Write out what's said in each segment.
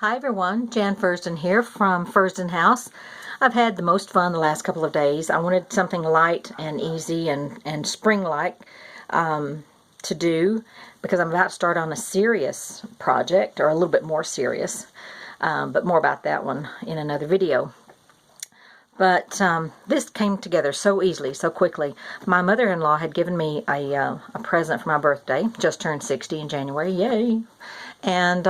Hi everyone, Jan Fursdon here from Fursdon House. I've had the most fun the last couple of days. I wanted something light and easy and spring-like to do because I'm about to start on a serious project, or a little bit more serious, but more about that one in another video. But this came together so easily, so quickly. My mother-in-law had given me a present for my birthday. Just turned 60 in January, yay! And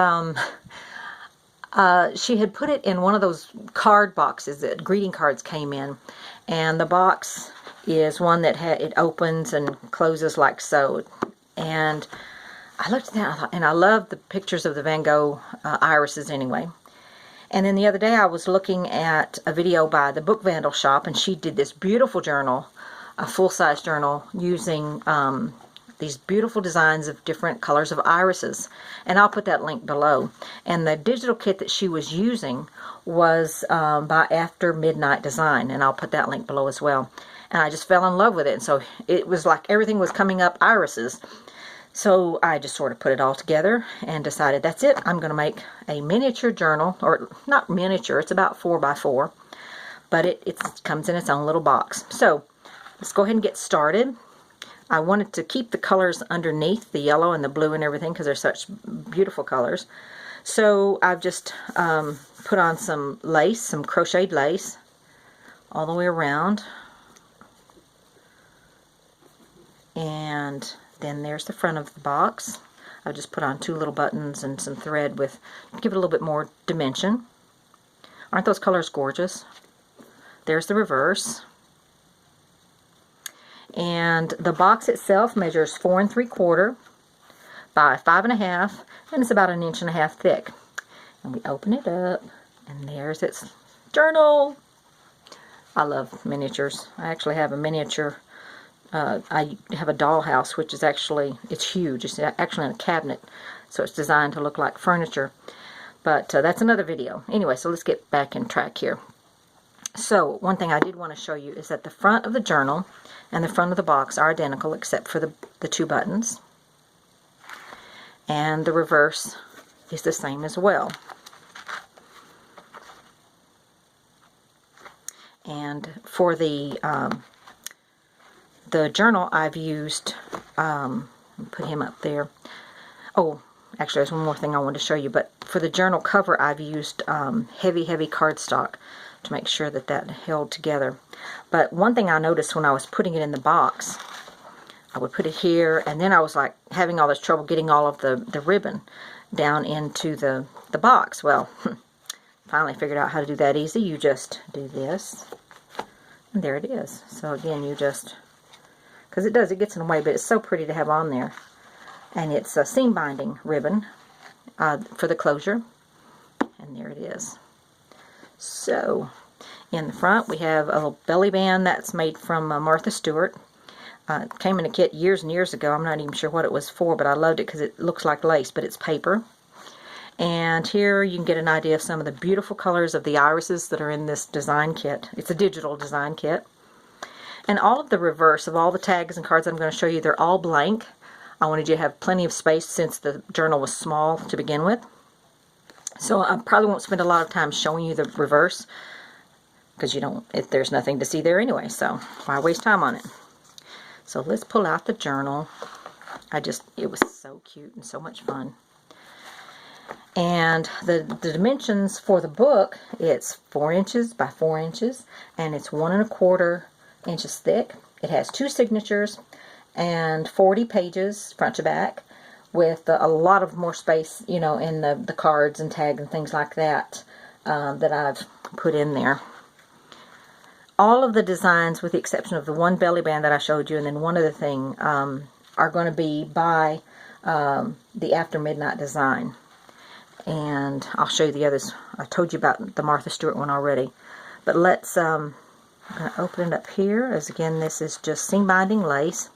she had put it in one of those card boxes that greeting cards came in, and the box is one that it opens and closes like so. And I looked at that and I thought, and I love the pictures of the Van Gogh irises anyway. And then the other day I was looking at a video by the Book Vandal shop, and she did this beautiful journal, a full-size journal, using these beautiful designs of different colors of irises, and I'll put that link below. And the digital kit that she was using was by After Midnight Design, and I'll put that link below as well. And I just fell in love with it, and so it was like everything was coming up irises. So I just sort of put it all together and decided that's it. I'm going to make a miniature journal, or not miniature, it's about 4 by 4, but it comes in its own little box. So let's go ahead and get started. I wanted to keep the colors underneath, the yellow and the blue and everything, because they're such beautiful colors. So I've just put on some lace, some crocheted lace, all the way around. And then there's the front of the box. I just put on 2 little buttons and some thread with, give it a little bit more dimension. Aren't those colors gorgeous? There's the reverse. And the box itself measures 4 3/4 by 5 1/2, and it's about 1 1/2 inches thick. And we open it up, and there's its journal. I love miniatures. I actually have a miniature. I have a dollhouse, which is actually, it's huge. It's actually in a cabinet, so it's designed to look like furniture. But that's another video. Anyway, so let's get back in track here. So one thing I did want to show you is that the front of the journal and the front of the box are identical except for the 2 buttons. And the reverse is the same as well. And for the journal, I've used, put him up there. Oh, actually there's one more thing I wanted to show you, but for the journal cover I've used heavy cardstock to make sure that that held together. But one thing I noticed when I was putting it in the box, I would put it here, and then I was like having all this trouble getting all of the ribbon down into the box. Well, finally figured out how to do that easy. You just do this, and there it is. So again, you just, because it gets in the way, but it's so pretty to have on there. And it's a seam binding ribbon for the closure, and there it is. So in the front we have a little belly band that's made from Martha Stewart. It came in a kit years and years ago. I'm not even sure what it was for, but I loved it because it looks like lace, but it's paper. And here you can get an idea of some of the beautiful colors of the irises that are in this design kit. It's a digital design kit. And all of the reverse of all the tags and cards I'm going to show you, they're all blank. I wanted you to have plenty of space since the journal was small to begin with. So I probably won't spend a lot of time showing you the reverse, because there's nothing to see there anyway, so why waste time on it? So let's pull out the journal. It was so cute and so much fun. And the dimensions for the book, it's 4 inches by 4 inches, and it's 1 1/4 inches thick. It has 2 signatures and 40 pages front to back, with a lot of more space, in the cards and tags and things like that that I've put in there. All of the designs, with the exception of the one belly band that I showed you and then one other thing, are going to be by the After Midnight Design. And I'll show you the others. I told you about the Martha Stewart one already. But let's, I'm going to open it up here, as again this is just seam binding lace.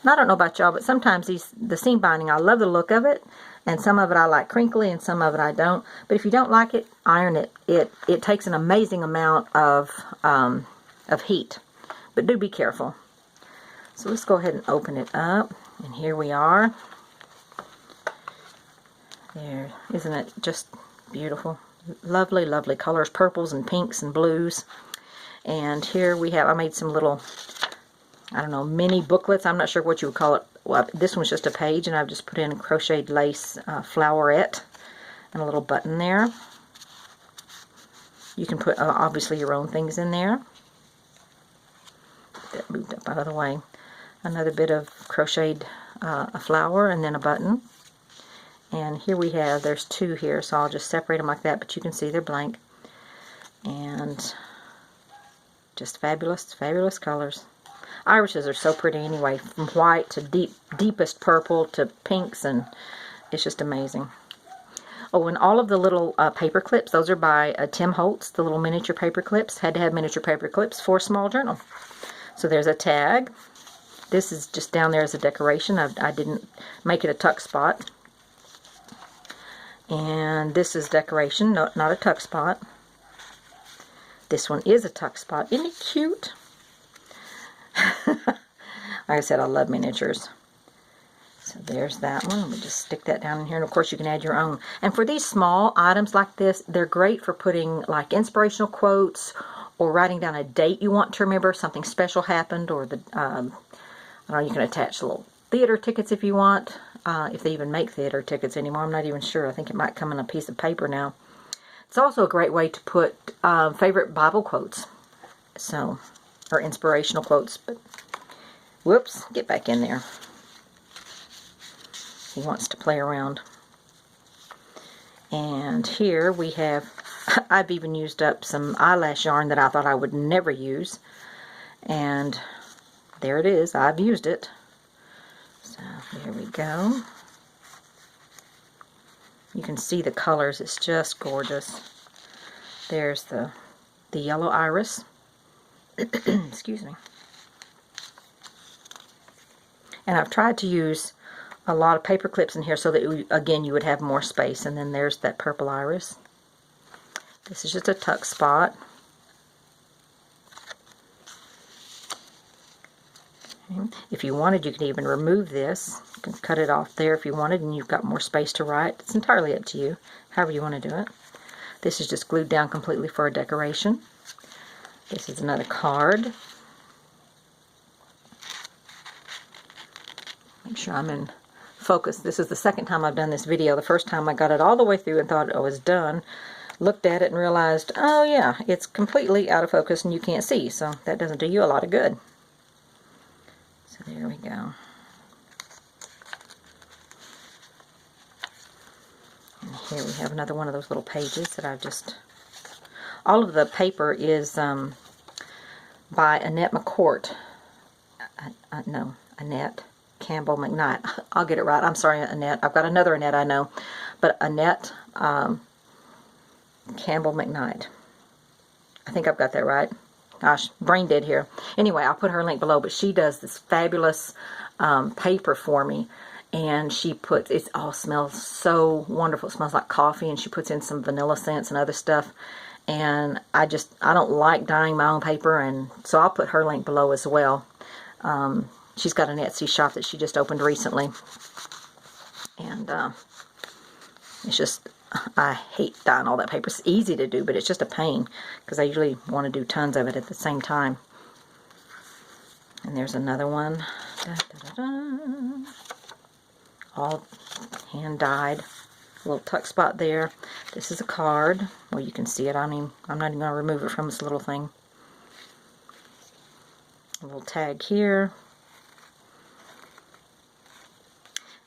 And I don't know about y'all, but sometimes the seam binding, I love the look of it, and some of it I like crinkly and some of it I don't. But if you don't like it, iron it. It takes an amazing amount of heat. But do be careful. So let's go ahead and open it up, and here we are. There, isn't it just beautiful. Lovely, lovely colors, purples and pinks and blues. And here we have, I made some little, I don't know, mini booklets. I'm not sure what you would call it. Well, this one's just a page, and I've just put in a crocheted lace flowerette and a little button there. You can put, obviously, your own things in there. Get that moved up out of the way. Another bit of crocheted a flower and then a button. And here we have, there's two here, so I'll just separate them like that, but you can see they're blank. And just fabulous, fabulous colors. Irises are so pretty anyway, from white to deepest purple to pinks, and it's just amazing. Oh, and all of the little paper clips, those are by Tim Holtz, the little miniature paper clips. Had to have miniature paper clips for a small journal. So there's a tag. This is just down there as a decoration. I didn't make it a tuck spot. And this is decoration, not a tuck spot. This one is a tuck spot. Isn't it cute? Like I said, I love miniatures. So there's that one. Let me just stick that down in here. And of course you can add your own. And for these small items like this, they're great for putting like inspirational quotes or writing down a date you want to remember, something special happened, or the I don't know, you can attach little theater tickets if you want. If they even make theater tickets anymore, I'm not even sure. I think it might come in a piece of paper now. It's also a great way to put favorite Bible quotes. So, or inspirational quotes, but whoops, get back in there. He wants to play around. And here we have, I've even used up some eyelash yarn that I thought I would never use. And there it is, I've used it. So here we go. You can see the colors, it's just gorgeous. There's the yellow iris. Excuse me. And I've tried to use a lot of paper clips in here so that, again, you would have more space. And then there's that purple iris. This is just a tuck spot. If you wanted, you could even remove this. You can cut it off there if you wanted, and you've got more space to write. It's entirely up to you, however you want to do it. This is just glued down completely for a decoration. This is another card. Make sure I'm in focus. This is the second time I've done this video. The first time I got it all the way through and thought I was done. Looked at it and realized, oh yeah, it's completely out of focus and you can't see. So that doesn't do you a lot of good. So there we go. And here we have another one of those little pages that I've just... All of the paper is by Annette McCourt. No, Annette Campbell McKnight. I'll get it right. I'm sorry, Annette. I've got another Annette I know. But Annette Campbell McKnight. I think I've got that right. Gosh, brain dead here. Anyway, I'll put her link below. But she does this fabulous paper for me. And she puts, it all smells so wonderful. It smells like coffee. And she puts in some vanilla scents and other stuff. And I don't like dyeing my own paper, and so I'll put her link below as well. She's got an Etsy shop that she just opened recently. And it's just, I hate dyeing all that paper. It's easy to do, but it's just a pain, because I usually want to do tons of it at the same time. And there's another one. Da, da, da, da. All hand-dyed. A little tuck spot there. This is a card. Well, you can see it. I'm not even going to remove it from this little thing. A little tag here.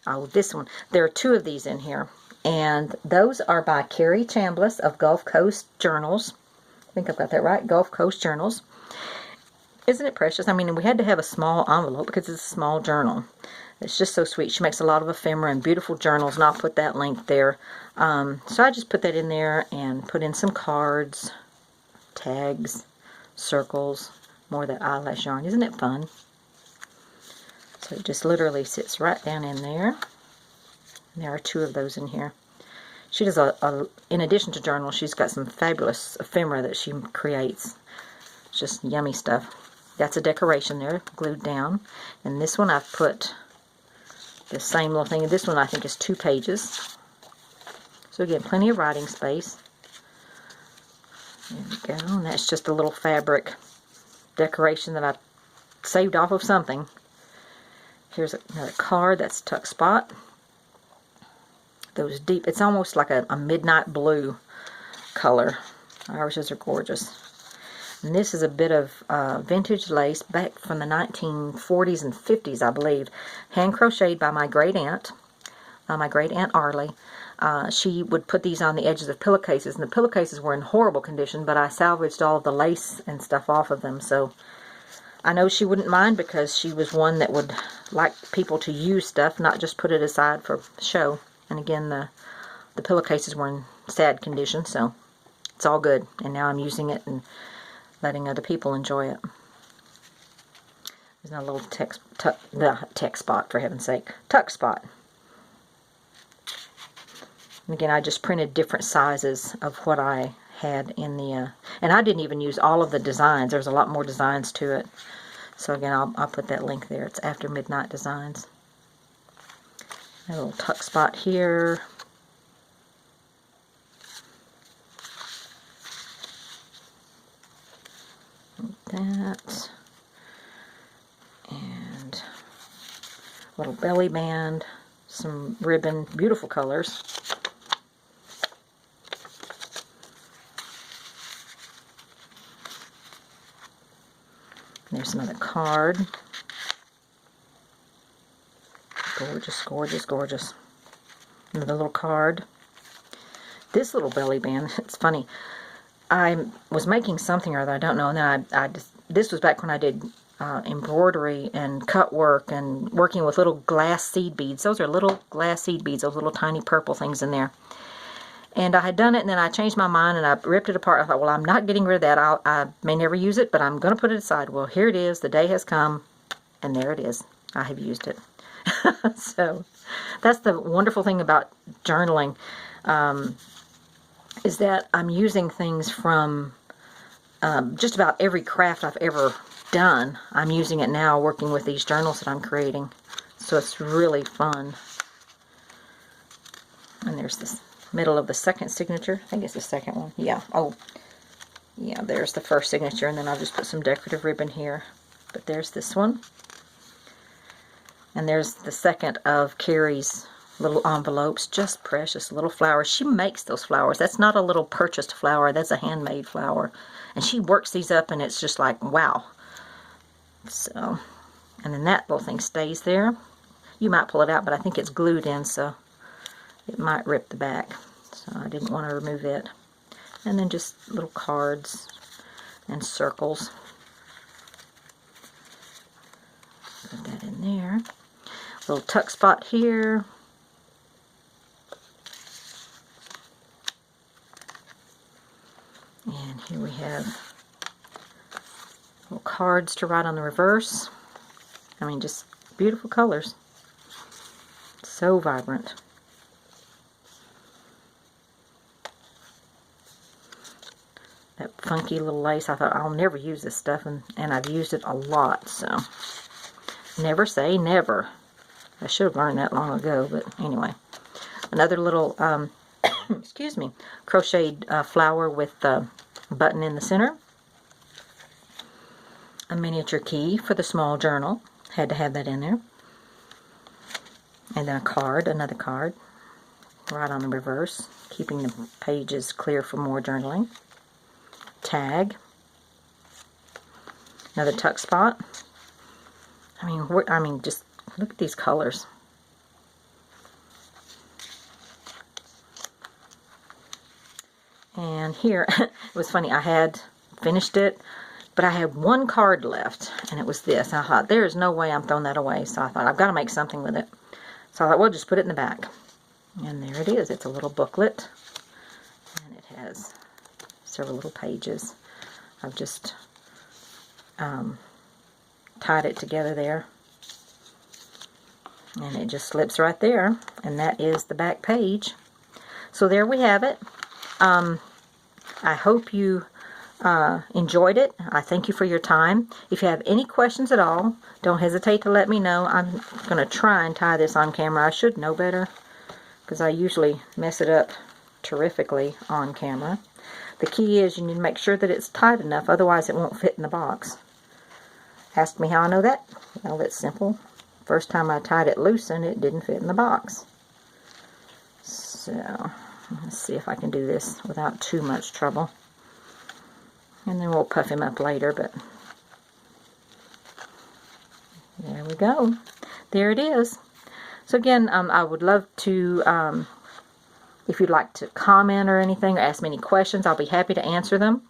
Oh, this one. There are two of these in here. And those are by Carrie Chambliss of Gulf Coast Journals. I think I've got that right. Gulf Coast Journals. Isn't it precious? I mean, we had to have a small envelope because it's a small journal. It's just so sweet. She makes a lot of ephemera and beautiful journals, and I'll put that link there. So I just put that in there and put in some cards, tags, circles, more of that eyelash yarn. Isn't it fun? So it just literally sits right down in there. And there are two of those in here. She does in addition to journals, she's got some fabulous ephemera that she creates. It's just yummy stuff. That's a decoration there, glued down. And this one I've put the same little thing. This one I think is 2 pages. So So again, plenty of writing space. There we go. And that's just a little fabric decoration that I saved off of something. Here's another card. That's tuck spot. Those deep, it's almost like a midnight blue color. Ours are gorgeous. And this is a bit of vintage lace back from the 1940s and 50s, I believe. Hand crocheted by my great aunt Arlie. She would put these on the edges of pillowcases, and the pillowcases were in horrible condition, but I salvaged all of the lace and stuff off of them. So I know she wouldn't mind, because she was one that would like people to use stuff, not just put it aside for show. And again, the pillowcases were in sad condition, so it's all good. And now I'm using it and letting other people enjoy it. There's a little tuck spot, for heaven's sake. Tuck spot. And again, I just printed different sizes of what I had in the... and I didn't even use all of the designs. There's a lot more designs to it. So again, I'll put that link there. It's After Midnight Designs. A little tuck spot here. That, and a little belly band, some ribbon, beautiful colors. There's another card. Gorgeous, gorgeous, gorgeous. Another little card. This little belly band, it's funny. I was making something or other, I don't know, and then I just, this was back when I did embroidery and cut work and working with little glass seed beads. Those are little glass seed beads, those little tiny purple things in there. And I had done it, and then I changed my mind, and I ripped it apart. I thought, well, I'm not getting rid of that. I may never use it, but I'm going to put it aside. Well, here it is. The day has come, and there it is. I have used it. So that's the wonderful thing about journaling. Is that I'm using things from just about every craft I've ever done. I'm using it now working with these journals that I'm creating. So it's really fun. And there's this middle of the second signature. I think it's the second one. Yeah. Oh, yeah, there's the first signature. And then I'll just put some decorative ribbon here. But there's this one. And there's the second of Carrie's little envelopes, just precious little flowers. She makes those flowers. That's not a little purchased flower, that's a handmade flower. And she works these up, and it's just like, wow. So, and then that little thing stays there. You might pull it out, but I think it's glued in, so it might rip the back. So I didn't want to remove it. And then just little cards and circles. Put that in there. Little tuck spot here. And here we have little cards to write on the reverse. I mean, just beautiful colors. So vibrant. That funky little lace. I thought, I'll never use this stuff, and I've used it a lot, so never say never. I should have learned that long ago, but anyway. Another little excuse me, crocheted flower with a button in the center. A miniature key for the small journal. Had to have that in there. And then a card, another card, right on the reverse, keeping the pages clear for more journaling. Tag. Another tuck spot. I mean, just look at these colors. And here, it was funny, I had finished it, but I had one card left, and it was this. I thought, there is no way I'm throwing that away, so I thought, I've got to make something with it. So I thought, well, just put it in the back. And there it is. It's a little booklet, and it has several little pages. I've just tied it together there, and it just slips right there, and that is the back page. So there we have it. I hope you enjoyed it. I thank you for your time. If you have any questions at all, don't hesitate to let me know. I'm going to try and tie this on camera. I should know better, because I usually mess it up terrifically on camera. The key is you need to make sure that it's tight enough, otherwise it won't fit in the box. Ask me how I know that? Well, it's simple. First time I tied it loose and it didn't fit in the box. So, let's see if I can do this without too much trouble. And then we'll puff him up later, but there we go. There it is. So again, I would love to, if you'd like to comment or anything, or ask me any questions, I'll be happy to answer them.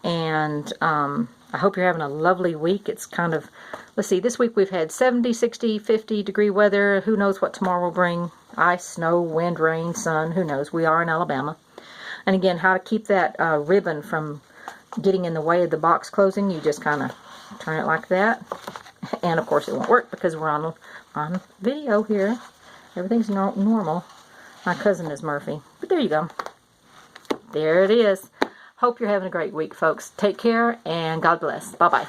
And I hope you're having a lovely week. It's kind of, let's see, this week we've had 70, 60, 50 degree weather. Who knows what tomorrow will bring? Ice, snow, wind, rain, sun, who knows? We are in Alabama. And again, how to keep that ribbon from getting in the way of the box closing, you just kind of turn it like that. And of course it won't work because we're on video here. Everything's normal. My cousin is Murphy. But there you go. There it is. Hope you're having a great week, folks. Take care and God bless. Bye-bye.